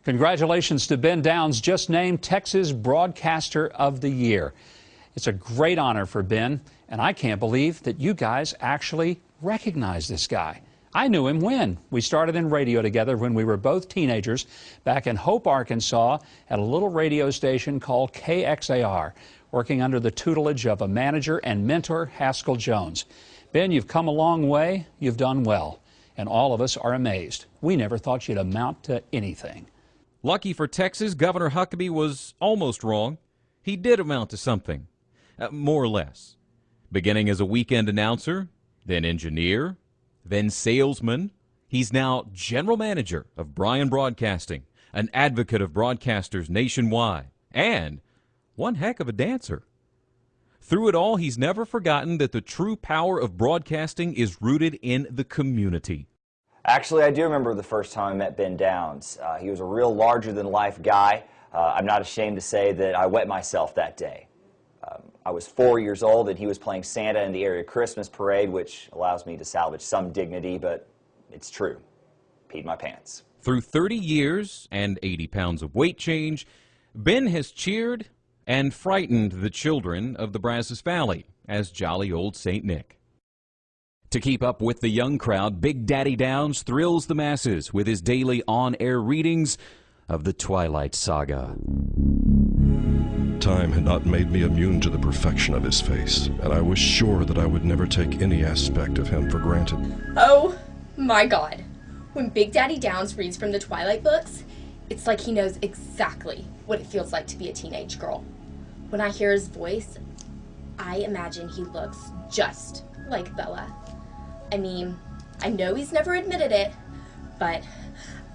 Congratulations to Ben Downs, just named Texas Broadcaster of the Year. It's a great honor for Ben, and I can't believe that you guys actually recognize this guy. I knew him when we started in radio together when we were both teenagers back in Hope, Arkansas, at a little radio station called KXAR, working under the tutelage of a manager and mentor, Haskell Jones. Ben, you've come a long way, you've done well, and all of us are amazed. We never thought you'd amount to anything. Lucky for Texas, Governor Huckabee was almost wrong. He did amount to something, more or less. Beginning as a weekend announcer, then engineer, then salesman, he's now general manager of Bryan Broadcasting, an advocate of broadcasters nationwide, and one heck of a dancer. Through it all, he's never forgotten that the true power of broadcasting is rooted in the community. Actually, I do remember the first time I met Ben Downs. He was a real larger-than-life guy. I'm not ashamed to say that I wet myself that day. I was 4 years old, and he was playing Santa in the area Christmas parade, which allows me to salvage some dignity, but it's true. Peed my pants. Through 30 years and 80 pounds of weight change, Ben has cheered and frightened the children of the Brazos Valley as jolly old St. Nick. To keep up with the young crowd, Big Daddy Downs thrills the masses with his daily on-air readings of the Twilight Saga. Time had not made me immune to the perfection of his face, and I was sure that I would never take any aspect of him for granted. Oh my God. When Big Daddy Downs reads from the Twilight books, it's like he knows exactly what it feels like to be a teenage girl. When I hear his voice, I imagine he looks just like Bella. I mean, I know he's never admitted it, but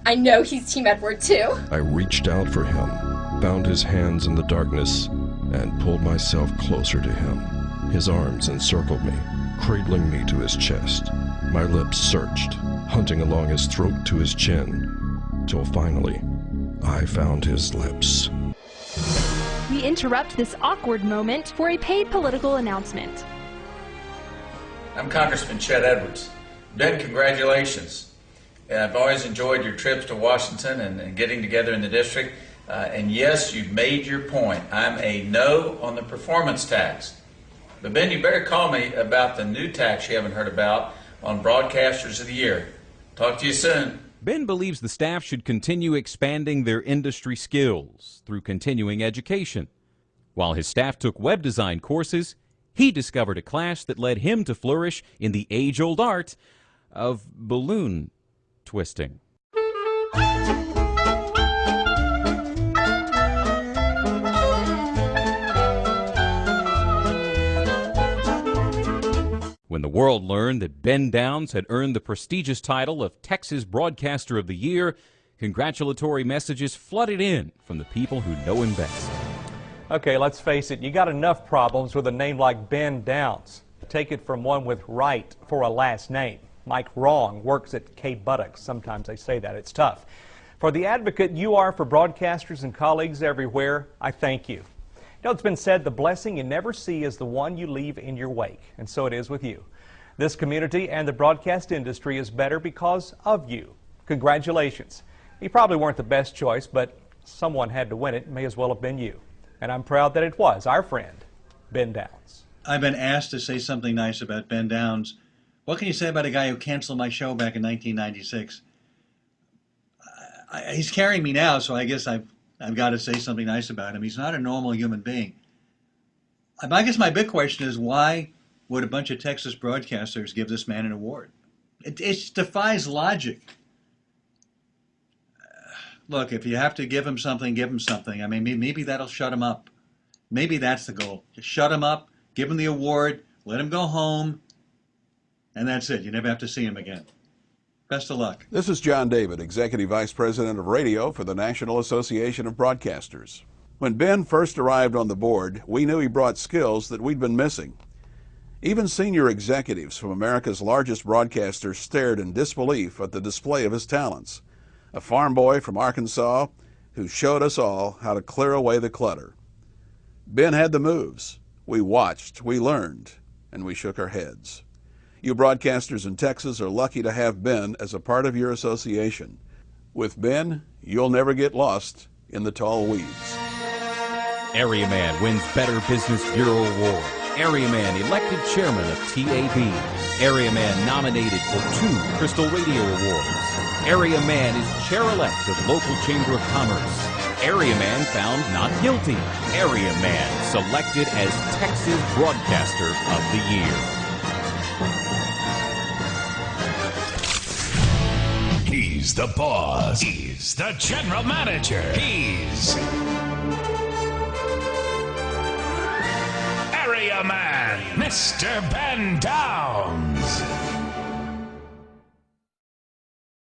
I know he's Team Edward too. I reached out for him, found his hands in the darkness, and pulled myself closer to him. His arms encircled me, cradling me to his chest. My lips searched, hunting along his throat to his chin, till finally, I found his lips. We interrupt this awkward moment for a paid political announcement. I'm Congressman Chet Edwards. Ben, congratulations. I've always enjoyed your trips to Washington and getting together in the district. And yes, you've made your point. I'm a no on the performance tax. But Ben, you better call me about the new tax you haven't heard about on Broadcasters of the Year. Talk to you soon. Ben believes the staff should continue expanding their industry skills through continuing education. While his staff took web design courses, he discovered a class that led him to flourish in the age-old art of balloon twisting. When the world learned that Ben Downs had earned the prestigious title of Texas Broadcaster of the Year, congratulatory messages flooded in from the people who know him best. Okay, let's face it, you got enough problems with a name like Ben Downs. Take it from one with Wright for a last name. Mike Wrong works at K. Buttocks. Sometimes they say that. It's tough. For the advocate you are for broadcasters and colleagues everywhere, I thank you. You know, it's been said the blessing you never see is the one you leave in your wake, and so it is with you. This community and the broadcast industry is better because of you. Congratulations. You probably weren't the best choice, but someone had to win it. It may as well have been you. And I'm proud that it was our friend, Ben Downs. I've been asked to say something nice about Ben Downs. What can you say about a guy who canceled my show back in 1996? He's carrying me now, so I guess I've got to say something nice about him. He's not a normal human being. I guess my big question is, why would a bunch of Texas broadcasters give this man an award? It defies logic. Look, if you have to give him something, give him something. I mean, maybe that'll shut him up. Maybe that's the goal. Just shut him up, give him the award, let him go home, and that's it. You never have to see him again. Best of luck. This is John David, Executive Vice President of Radio for the National Association of Broadcasters. When Ben first arrived on the board, we knew he brought skills that we'd been missing. Even senior executives from America's largest broadcasters stared in disbelief at the display of his talents. A farm boy from Arkansas who showed us all how to clear away the clutter. Ben had the moves. We watched, we learned, and we shook our heads. You broadcasters in Texas are lucky to have Ben as a part of your association. With Ben, you'll never get lost in the tall weeds. Area Man wins Better Business Bureau Award. Area Man elected chairman of TAB. Area Man nominated for 2 Crystal Radio Awards. Area Man is chair-elect of local Chamber of Commerce. Area Man found not guilty. Area Man selected as Texas Broadcaster of the Year. He's the boss. He's the general manager. He's Area Man, Mr. Ben Downs.